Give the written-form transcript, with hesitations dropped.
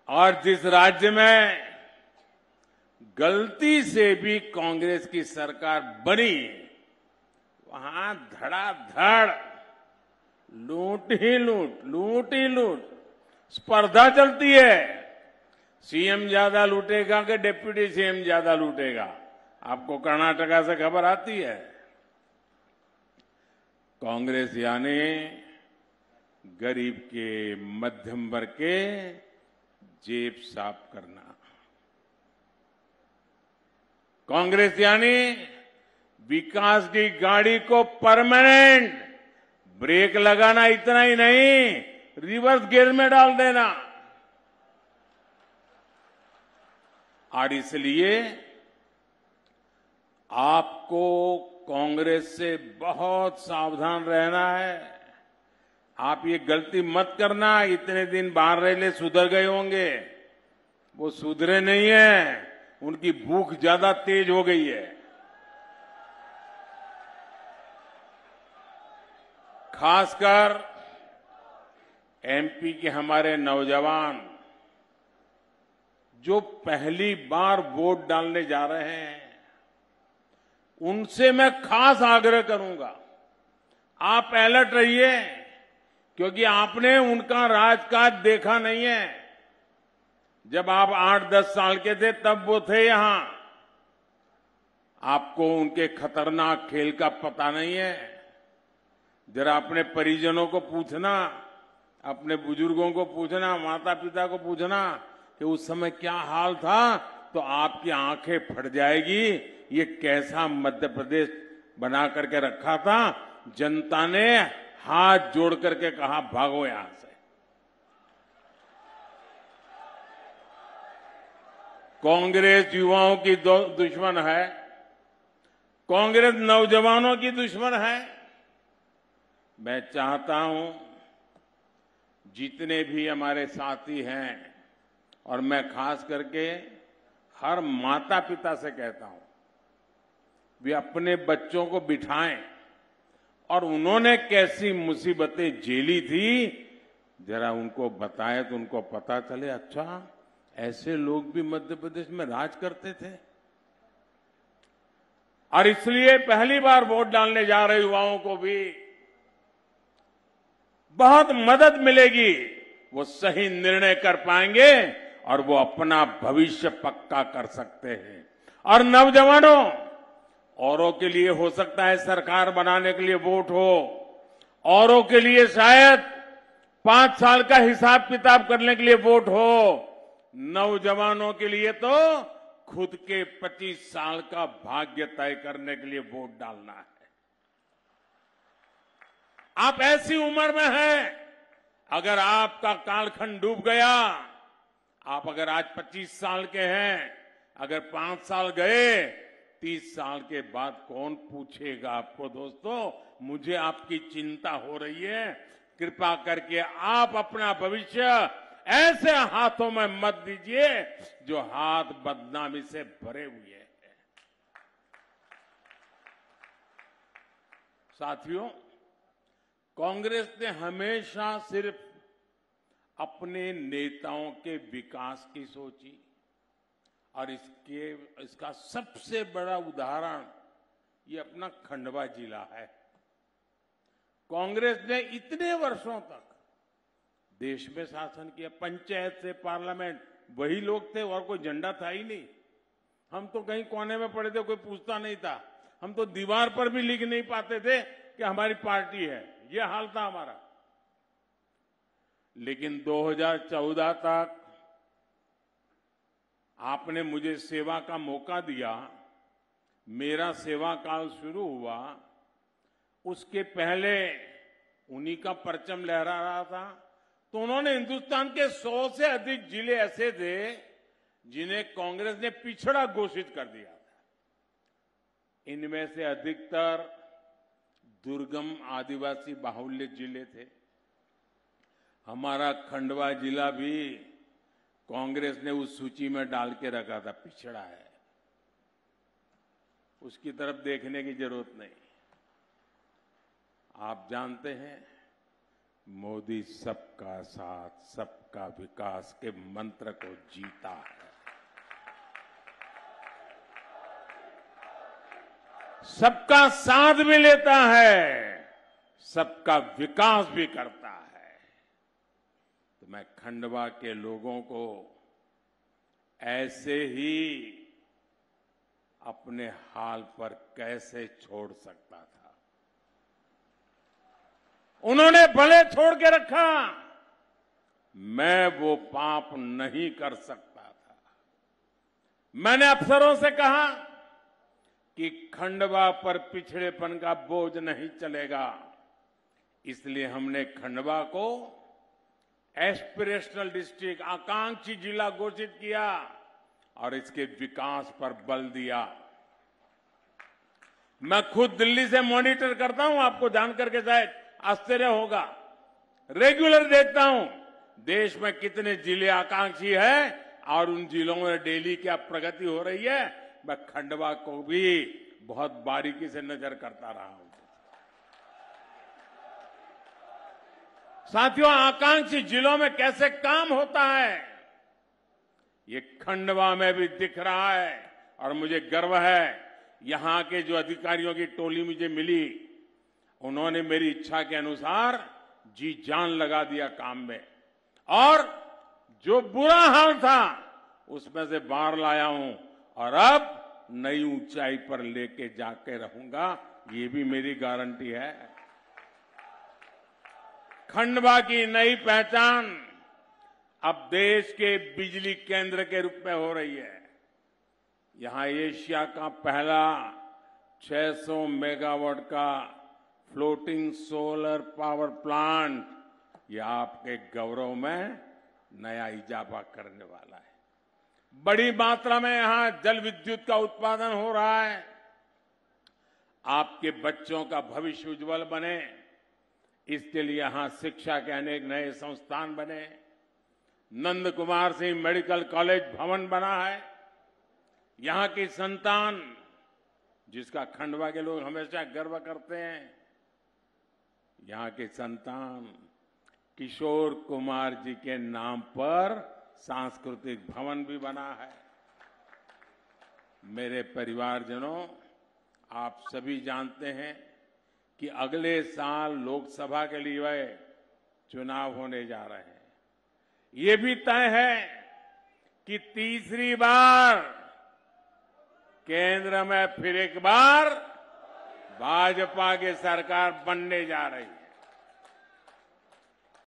और जिस राज्य में गलती से भी कांग्रेस की सरकार बनी, वहां धड़ाधड़ लूट ही लूट स्पर्धा चलती है। सीएम ज्यादा लूटेगा कि डिप्टी सीएम ज्यादा लूटेगा। आपको कर्नाटका से खबर आती है। कांग्रेस यानी गरीब के, मध्यम वर्ग के जेब साफ करना। कांग्रेस यानी विकास की गाड़ी को परमानेंट ब्रेक लगाना, इतना ही नहीं, रिवर्स गियर में डाल देना। और इसलिए आपको कांग्रेस से बहुत सावधान रहना है। आप ये गलती मत करना। इतने दिन बाहर रहले सुधर गए होंगे, वो सुधरे नहीं है। उनकी भूख ज्यादा तेज हो गई है। खासकर एमपी के हमारे नौजवान जो पहली बार वोट डालने जा रहे हैं, उनसे मैं खास आग्रह करूंगा, आप अलर्ट रहिए, क्योंकि आपने उनका राजकाज देखा नहीं है। जब आप 8-10 साल के थे तब वो थे यहां। आपको उनके खतरनाक खेल का पता नहीं है। जरा अपने परिजनों को पूछना, अपने बुजुर्गों को पूछना, माता पिता को पूछना कि उस समय क्या हाल था, तो आपकी आंखें फट जाएगी। ये कैसा मध्य प्रदेश बना करके रखा था। जनता ने हाथ जोड़ करके कहा, भागो यहां से। कांग्रेस युवाओं की दुश्मन है, कांग्रेस नौजवानों की दुश्मन है। मैं चाहता हूं जितने भी हमारे साथी हैं, और मैं खास करके हर माता पिता से कहता हूं, वे अपने बच्चों को बिठाएं और उन्होंने कैसी मुसीबतें झेली थी, जरा उनको बताएं तो उनको पता चले, अच्छा ऐसे लोग भी मध्य प्रदेश में राज करते थे। और इसलिए पहली बार वोट डालने जा रहे युवाओं को भी बहुत मदद मिलेगी। वो सही निर्णय कर पाएंगे और वो अपना भविष्य पक्का कर सकते हैं। और नौजवानों, औरों के लिए हो सकता है सरकार बनाने के लिए वोट हो, औरों के लिए शायद 5 साल का हिसाब किताब करने के लिए वोट हो। नौजवानों के लिए तो खुद के 25 साल का भाग्य तय करने के लिए वोट डालना है। आप ऐसी उम्र में हैं, अगर आपका कालखंड डूब गया, आप अगर आज 25 साल के हैं, अगर 5 साल गए, 30 साल के बाद कौन पूछेगा आपको। दोस्तों, मुझे आपकी चिंता हो रही है। कृपा करके आप अपना भविष्य ऐसे हाथों में मत दीजिए जो हाथ बदनामी से भरे हुए हैं। साथियों, कांग्रेस ने हमेशा सिर्फ अपने नेताओं के विकास की सोची, और इसका सबसे बड़ा उदाहरण ये अपना खंडवा जिला है। कांग्रेस ने इतने वर्षों तक देश में शासन किया, पंचायत से पार्लियामेंट वही लोग थे और कोई झंडा था ही नहीं। हम तो कहीं कोने में पड़े थे, कोई पूछता नहीं था। हम तो दीवार पर भी लिख नहीं पाते थे कि हमारी पार्टी है। ये हाल था हमारा। लेकिन 2014 तक आपने मुझे सेवा का मौका दिया। मेरा सेवा काल शुरू हुआ, उसके पहले उन्हीं का परचम लहरा रहा था। तो उन्होंने हिंदुस्तान के 100 से अधिक जिले ऐसे थे जिन्हें कांग्रेस ने पिछड़ा घोषित कर दिया था। इनमें से अधिकतर दुर्गम आदिवासी बाहुल्य जिले थे। हमारा खंडवा जिला भी कांग्रेस ने उस सूची में डाल के रखा था, पिछड़ा है। उसकी तरफ देखने की जरूरत नहीं। आप जानते हैं मोदी सबका साथ सबका विकास के मंत्र को जीता है। सबका साथ भी लेता है, सबका विकास भी करता है। तो मैं खंडवा के लोगों को ऐसे ही अपने हाल पर कैसे छोड़ सकता था। उन्होंने भले छोड़ के रखा, मैं वो पाप नहीं कर सकता था। मैंने अफसरों से कहा कि खंडवा पर पिछड़ेपन का बोझ नहीं चलेगा, इसलिए हमने खंडवा को एस्पिरेशनल डिस्ट्रिक्ट, आकांक्षी जिला घोषित किया और इसके विकास पर बल दिया। मैं खुद दिल्ली से मॉनिटर करता हूं, आपको जानकर के शायद आश्चर्य होगा। रेगुलर देखता हूं देश में कितने जिले आकांक्षी है और उन जिलों में डेली क्या प्रगति हो रही है। मैं खंडवा को भी बहुत बारीकी से नजर करता रहा हूं। साथियों, आकांक्षी जिलों में कैसे काम होता है ये खंडवा में भी दिख रहा है और मुझे गर्व है। यहां के जो अधिकारियों की टोली मुझे मिली, उन्होंने मेरी इच्छा के अनुसार जी जान लगा दिया काम में और जो बुरा हाल था उसमें से बाहर लाया हूं और अब नई ऊंचाई पर लेके जाके रहूंगा, ये भी मेरी गारंटी है। खंडवा की नई पहचान अब देश के बिजली केंद्र के रूप में हो रही है। यहां एशिया का पहला 600 मेगावाट का फ्लोटिंग सोलर पावर प्लांट, ये आपके गौरव में नया इजाफा करने वाला है। बड़ी मात्रा में यहां जल विद्युत का उत्पादन हो रहा है। आपके बच्चों का भविष्य उज्जवल बने, इसके लिए यहां शिक्षा के अनेक नए संस्थान बने। नंद कुमार सिंह मेडिकल कॉलेज भवन बना है। यहां की संतान, जिसका खंडवा के लोग हमेशा गर्व करते हैं, यहां के संतान किशोर कुमार जी के नाम पर सांस्कृतिक भवन भी बना है। मेरे परिवारजनों, आप सभी जानते हैं कि अगले साल लोकसभा के लिए चुनाव होने जा रहे हैं। ये भी तय है कि तीसरी बार केंद्र में फिर एक बार भाजपा की सरकार बनने जा रही है।